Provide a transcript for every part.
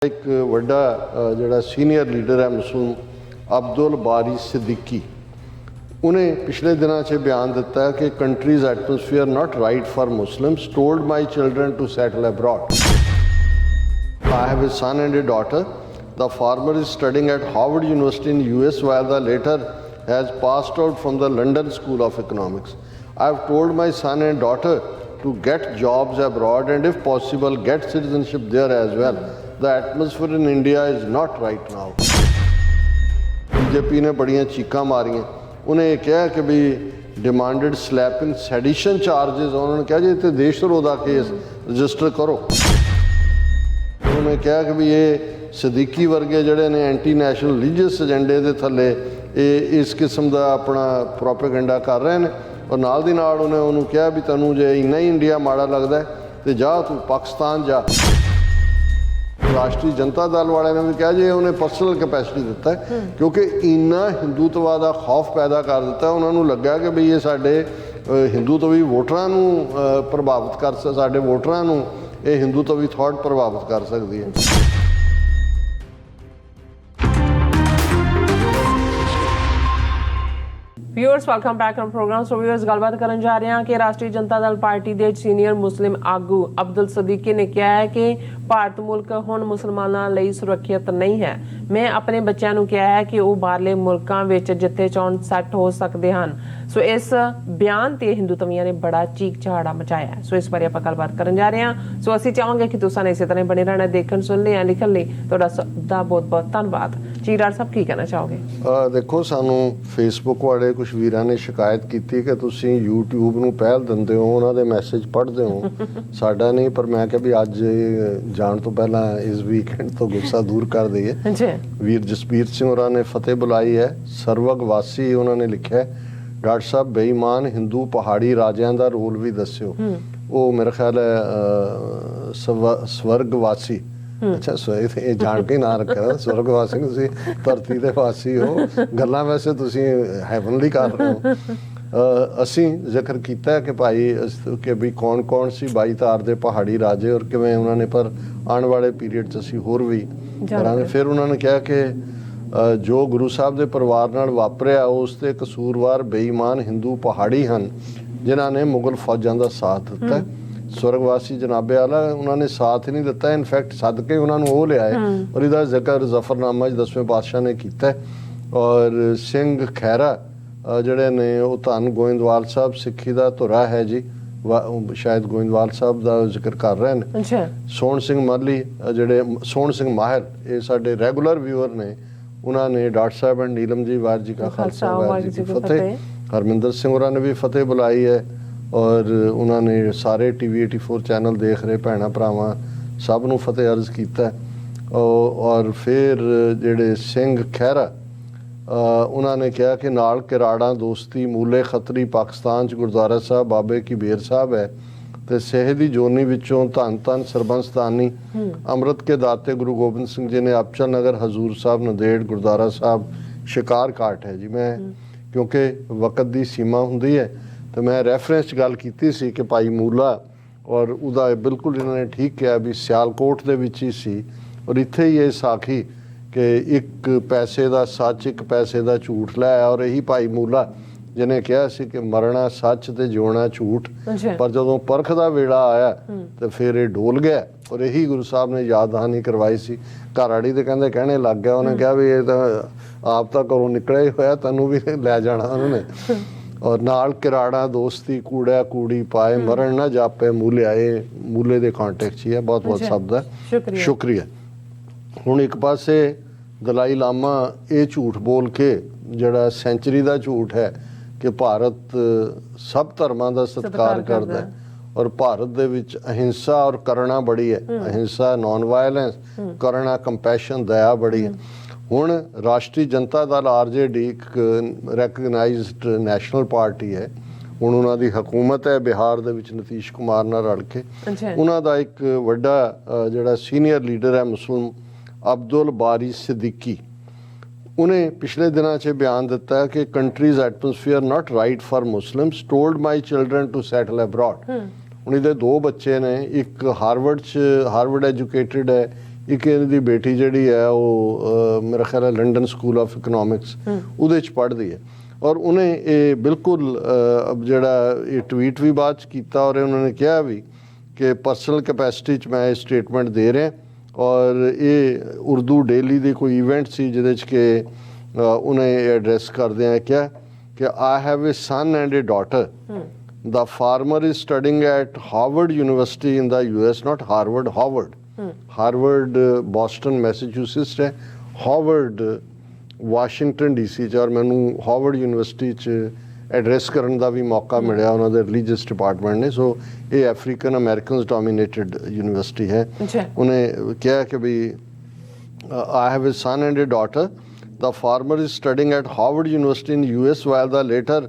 एक वड्डा जिहड़ा सीनियर लीडर है मुस्लिम अब्दुल बारी सिद्दीकी उन्हें पिछले दिनों से बयान दिता है कि countries atmosphere not right for Muslims told my children to settle abroad. I have a son and a daughter. The former is studying at Harvard University in US while the later has passed out from the London School of Economics. I have told my son and daughter to get jobs abroad and if possible get citizenship there as well. The atmosphere in India is not right now. BJP ने बड़ियां चीकां मारियां। उन्हें ये कहा कि भी demanded slapping sedition charges, उन्होंने कहा जी इतने देशद्रोह का केस रजिस्टर करो। उन्होंने कहा कि भी ये सिद्दीकी वर्गे जड़े ने एंटी नैशनल रिलीजियस एजेंडे के थले इस किस्म का अपना प्रोपेगेंडा कर रहे हैं और नाल दी नाल उन्हें उन्होंने कहा भी तैनूं जे इन्ना ही इंडिया माड़ा लगता है तो जा तू पाकिस्तान जा। राष्ट्रीय जनता दल वाले ने भी कहा जी उन्हें पर्सनल कैपेसिटी दिता है क्योंकि इन्ना हिंदूत्व का खौफ पैदा कर दिता है। उन्होंने लगा कि भी ये साडे हिंदूत्वी वोटरां नूं प्रभावित कर साडे वोटरां नूं ये हिंदूत्वी थॉट प्रभावित कर सकती है। Viewers welcome back on programme. So viewers गलबात करन जा रहे हैं कि राष्ट्रीय जनता दल पार्टी के सीनियर मुस्लिम आगू अब्दुल सिद्दीकी ने कहा है कि भारत मुल्क हुण मुसलमानों लई सुरक्षित नहीं है। मैं अपने बच्चों को कहा है कि वह बाहरले मुल्कों विच जिथे चाहण सैट हो सकते हैं। सो इस बयान ते हिंदूत्वियां ने बड़ा चीक चहाड़ा मचाया है। सो इस बारे आपां गलबात करन जा रहे हैं। सो असीं चाहांगे कि तुसां इसे तरह बने रहना, देखण सुनने या लिखण लई तुहाडा सबदा बहुत बहुत धन्नवाद। जी डॉक्टर साहब की कहना चाहोगे? देखो सानू फेसबुक वाले कुछ वीरां ने शिकायत की कि तुसीं यूट्यूब नूं पहल दिंदे हो, उन्हां दे मैसेज पढ़दे हो, साडा नहीं। पर मैं कहा भी अज जाण तो पहला इस वीकेंड तो गुस्सा दूर कर दईए। वीर जसबीर सिंह होरां ने फतेह बुलाई है। सरवग वासी उन्होंने लिखा है डॉक्टर साहब बेईमान हिंदू पहाड़ी राजियां दा रोल भी दस्यो। वो मेरा ख्याल है स्वर्गवासी, अच्छा ये जान के ना रखा स्वर्गवासी, तुसीं धरती दे वासी हो, गल्लां वैसे तुसीं हैवनली कर रहे हो। असीं जिक्र किया है कि भाई कि भी कौन कौन सी 22 तार दे पहाड़ी राजे और किवें उन्होंने पर आने वाले पीरियड च असीं होर भी करांगे। फिर उन्होंने कहा कि जो गुरु साहब के परिवार नाल वापरिया उस ते कसूरवार बेईमान हिंदू पहाड़ी हैं जिन्हों ने मुगल फौजां का साथ दिता है। स्वर्गवासी जनाबे आला उन्होंने साथ ही नहीं दिता, इनफैक्ट सद के उन्होंने वो लिया और इसका जिक्र जफरनामा 10वें पातशाह ने किया है। और सिंह खैरा जड़े ने वो धन गोइंदवाल साहब सिक्खी का धुरा है जी, शायद गोइंदवाल साहब का जिक्र कर रहे हैं। सोहन सिंह माली जड़े सोहन सिंह माहल ये साडे रेगुलर व्यूअर ने, उन्होंने डॉक्टर साहब एंड नीलम जी वाहिगुरू जी का खालसा वाहिगुरू जी की फतेह। हरमिंदर सिंह होरां ने भी फतेह बुलाई है और उन्होंने सारे TV 84 चैनल देख रहे भैन भरावां सब नूं फतेह अर्ज किया। और फिर जेडे सिंह खैरा उन्होंने कहा कि नाल किराड़ा दोस्ती मूले खतरी पाकिस्तान च गुरुद्वारा साहब बाबे की बेर साहब है तो सेहदी जोनी विचों धन धन सरबंसतानी अमृत के दाते गुरु गोबिंद सिंह जी ने अबचल नगर हजूर साहब नंदेड़ गुरुद्वारा साहब शिकार घाट है जी। मैं क्योंकि वक़्त की सीमा होंदी है तो मैं रैफरेंस गल की सी कि भाई मूला और उदा बिल्कुल इन्होंने ठीक किया भी सियालकोट दे विच ही सी और इत्थे ही ये साखी कि एक पैसे का सच एक पैसे का झूठ लाया और यही भाई मूला जिन्हें कहा सी कि मरना सच ते जिउणा झूठ। पर जदों परख का वेला आया तो फिर ये डोल गया और यही गुरु साहब ने याद दहानी करवाई सी। घरवाड़ी तो कहते कहने लग गया, उन्हें कहा भी ये तो आप तो घरों निकलिया ही होया, तैनूं भी लै जाना उन्होंने। और नाल किराड़ा दोस्ती कूड़ा कूड़ी पाए मरण ना जापे मूलिया, ये मूले के कॉन्टेक्स्ट ही है। बहुत बहुत शब्द है, शुक्रिया। हुण एक पासे दलाई लामा ये झूठ बोल के जड़ा सेंचुरी का झूठ है कि भारत सब धर्मां का सत्कार करता है और भारत दे विच अहिंसा और करुणा बड़ी है। अहिंसा नॉन वायलेंस, करुणा कंपैशन दया बड़ी है। हुण राष्ट्रीय जनता दल RJD एक रैकगनाइज्ड नैशनल पार्टी है। हुण उन्हां दी हुकूमत है बिहार दे विच नीतीश कुमार नाल रल के। उन्हां दा एक वड्डा जिहड़ा सीनियर लीडर है मुस्लिम अब्दुल बारी सिद्दीकी उन्हें पिछले दिनों से बयान दिता है कि countries atmosphere not right for Muslims told my children to settle abroad. उन्हीं दे 2 बच्चे ने, एक हार्वर्ड एजुकेटेड है, ਇੱਕ ਇਹਦੀ ਬੇਟੀ ਜਿਹੜੀ ਹੈ ਉਹ ਮੇਰਾ ਖਿਆਲ ਹੈ ਲੰਡਨ ਸਕੂਲ ਆਫ ਇਕਨੋਮਿਕਸ ਉਹਦੇ 'ਚ ਪੜ੍ਹਦੀ ਹੈ ਔਰ ਉਹਨੇ ਇਹ ਬਿਲਕੁਲ ਜਿਹੜਾ ਇਹ ਟਵੀਟ ਵੀ ਬਾਅਦ 'ਚ ਕੀਤਾ ਔਰ ਉਹਨਾਂ ਨੇ ਕਿਹਾ ਵੀ ਕਿ ਪਰਸਨਲ ਕੈਪੈਸਿਟੀ 'ਚ ਮੈਂ ਇਹ ਸਟੇਟਮੈਂਟ ਦੇ ਰਿਹਾ ਔਰ ਇਹ ਉਰਦੂ ਡੇਲੀ ਦੀ ਕੋਈ ਇਵੈਂਟ ਸੀ ਜਿਹਦੇ 'ਚ ਕਿ ਉਹਨੇ ਐਡਰੈਸ ਕਰਦਿਆਂ ਕਿਹਾ ਕਿ I have a son and a daughter The farmer is studying at Harvard University in the US, not Harvard, Harvard. Harvard, Boston, Massachusetts है, Harvard, Washington DC च और मैनू Harvard University च एड्रैस करने का भी मौका मिला उन्होंने रिलीजियस डिपार्टमेंट ने सो ये अफ्रीकन अमेरिकन डोमिनेटेड यूनिवर्सिटी है उन्हें कहा कि भाई I have a son and a daughter the former is studying at Harvard University in US while the later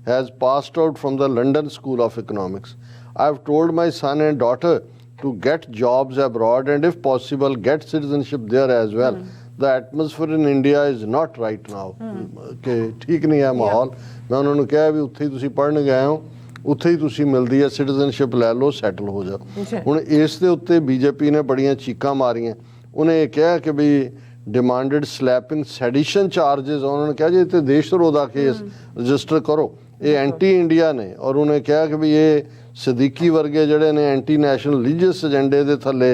has passed out from the London School of Economics. I have told my son and daughter to get jobs abroad and if possible get citizenship there as well. The atmosphere in India is not right now. कि ठीक नहीं है माहौल मैं उन्होंने कहा भी उत्थे ही तुसी पढ़ने गए हो उत्थे ही तुसी मिलती है सिटीजनशिप लै लो सैटल हो जाओ हुण इस दे उत्ते बीजेपी ने बड़ियां चीकां मारियां उन्हें ये कहा कि भी डिमांडेड स्लैपिंग सैडिशन चार्जेस उन्होंने कहा जी इत्थे देश धरोह दा केस रजिस्टर करो ये एंटी इंडिया ने और उन्हें कहा कि भी ये सदीकी वर्गे जड़े ने एंटी नैशनल रिलीजियस एजेंडे दे थल्ले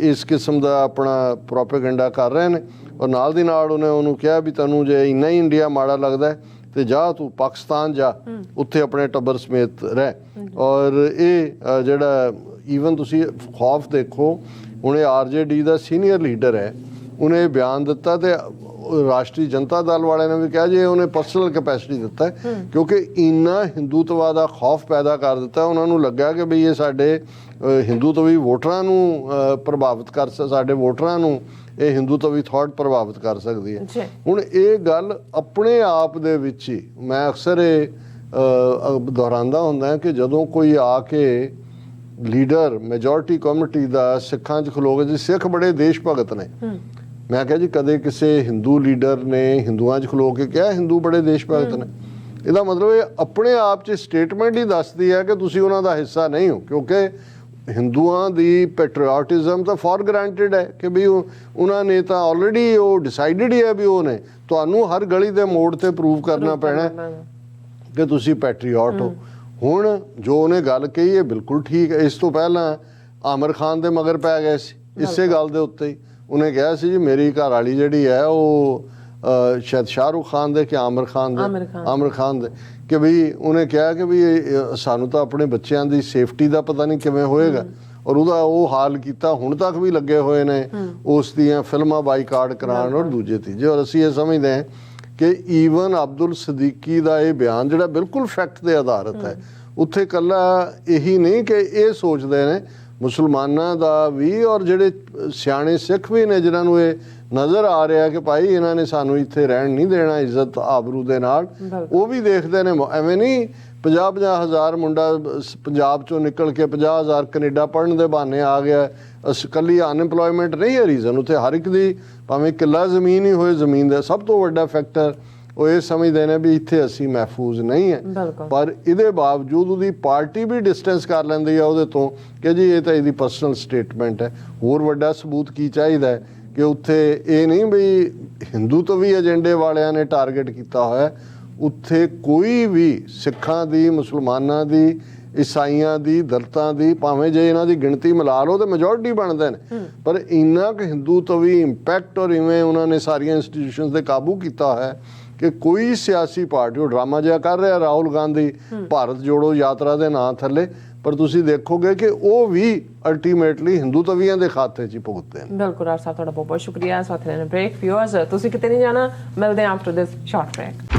इस किस्म का अपना प्रोपेगेंडा कर रहे हैं और नाल दी नाल उन्हें उन्होंने कहा भी तैनूं जे इन्ना ही इंडिया माड़ा लगता है तो जा तू पाकिस्तान जा उत्थे अपने टब्बर समेत रह और ये जड़ा ईवन तुसी खौफ देखो उन्हें RJD का सीनियर लीडर है उन्हें बयान दिता तो राष्ट्रीय जनता दल वाले ने भी कहा जी उन्हें पर्सनल कैपेसिटी दिता है क्योंकि इन्ना हिंदूत्वा का खौफ पैदा कर दिता उन्होंने लगा कि बई ये साडे हिंदूत्वी वोटरां नूं प्रभावित कर साडे वोटरां नूं ये हिंदूत्वी थॉट प्रभावित कर सकती है हुण ये गल अपने आप दे विच ही मैं अक्सर ये दोहरांदा हुंदा कि जदों कोई आके लीडर मेजोरिटी कम्युनिटी का सिखां च खलोगे जी सिख बड़े देश भगत ने मैं कहा जी कदे किसी हिंदू लीडर ने हिंदुआं च खलो के कहा हिंदू बड़े देश भगत ने इसदा मतलब ये अपने आप च स्टेटमेंट ही दसदी है कि तुसी उन्हां दा हिस्सा नहीं हो क्योंकि हिंदुआं दी पैट्रियाटिज्म तो फॉर ग्रांटेड है कि भी उन्होंने तो ऑलरेडी वो डिसाइडेड ही है भी उन्हें तुहानूं हर गली दे मोड़ ते प्रूव करना पैना कि तुसी पैट्रियाट हो हुण जो उन्हें गल कही है बिल्कुल ठीक है इस तो पहला आमिर खान दे मगर पै गए इसे गल दे उत्ते ही उन्हें कहा सी जी मेरी घर वाली जी है वो शायद शाहरुख खान दे कि आमिर खान दे कि भी उन्हें कहा कि भी सानू तो अपने बच्चों की सेफ्टी का पता नहीं किवें होएगा और उहदा वो हाल किया हुण तक भी लगे हुए ने उस दियां फिल्मां बाईकाट कराउण और दूजे तीजे और असीं ये समझते हैं कि ईवन अब्दुल सदीकी का ये बयान जिहड़ा बिल्कुल फैक्ट के आधारित है उत्थे कल्ला यही नहीं कि ये सोचते हैं मुसलमाना का भी और जिहड़े सियाणे सिख भी ने जिन्होंने ये नज़र आ रहा कि भाई इन्होंने सानू इत्थे रहन नहीं देना इज्जत आबरू दे नाल वो भी देखते हैं एवें नहीं 50-50 हज़ार मुंडा पंजाब चों निकल के 50 हज़ार कनेडा पढ़ने के बहाने आ गया कल्ली अनएम्पलॉयमेंट नहीं है रीजन उत्थे हर एक दी भावें किला जमीन ही होए जमीन का सब तो वड्डा फैक्टर वो ये समझते हैं भी इत्थे असी महफूज नहीं है पर इहदे बावजूद उहदी पार्टी भी डिस्टेंस कर लैंदी है उहदे तो कि जी ये तो इहदी पर्सनल स्टेटमेंट है होर वड्डा सबूत की चाहिदा है कि उत्थे ये नहीं बई हिंदूत्वी एजेंडे वालियां ने टारगेट किया होया उत्थे कोई भी सिखां दी मुसलमानां दी ईसाइयां दी दलितां दी भावें जे इन्हां दी गिणती मिला लो तो मेजोरिटी बनते हैं पर इन्ना क हिंदूत्वी इंपैक्ट और इवें उन्होंने सारिया इंस्टीट्यूशनस दे काबू किया है कि कोई सियासी पार्टी वो ड्रामा जिहा कर रहा राहुल गांधी भारत जोड़ो यात्रा के नाम थले पर तुसी देखोगे कि वो भी अल्टीमेटली हिंदूत्वियां दे खाते च भुगतते हैं बिल्कुल साहब बहुत बहुत शुक्रिया साथ लेने ब्रेक व्यूअर्स तुसी किते नहीं जाना मिलते हैं आफ्टर दिस शॉर्ट ब्रेक